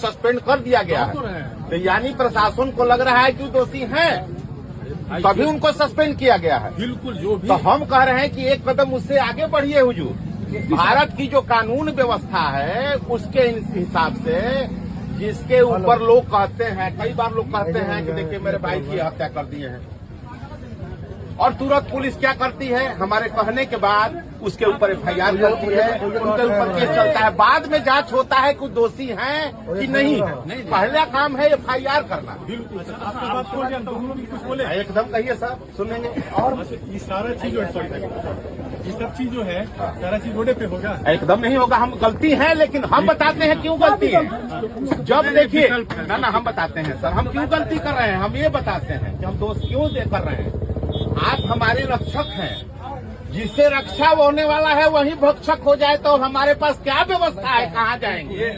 Suspend कर दिया गया है, तो यानी प्रशासन को लग रहा है कि दोषी हैं, तभी उनको सस्पेंड किया गया है। बिल्कुल, जो भी तो हम कह रहे हैं कि एक कदम उससे आगे बढ़िए हुजूर। भारत की जो कानून व्यवस्था है उसके हिसाब से जिसके ऊपर लोग कहते हैं, कई बार लोग कहते हैं कि देखिए मेरे भाई की हत्या कर दिए हैं, और तुरंत पुलिस क्या करती है, हमारे कहने के बाद उसके ऊपर एफआईआर करती है, उनके ऊपर केस चलता है, बाद में जांच होता है कि दोषी हैं कि नहीं है। पहला काम है एफआईआर करना। बिल्कुल सर, आपकी बात छोड़ दिया, कुछ बोले एकदम कहिए सर, सुनेंगे। और ये सारा चीज ये सब चीज जो है सारा चीज रोडे पे होगा, एकदम नहीं होगा। हम गलती है, लेकिन हम बताते हैं क्यों गलती है। जब देखिए ना हम बताते हैं सर, हम क्यों गलती कर रहे हैं, हम ये बताते हैं कि हम दोष क्यों कर रहे हैं। आप हमारे रक्षक हैं, जिससे रक्षा होने वाला है वही भक्षक हो जाए तो हमारे पास क्या व्यवस्था है, कहाँ जाएंगे।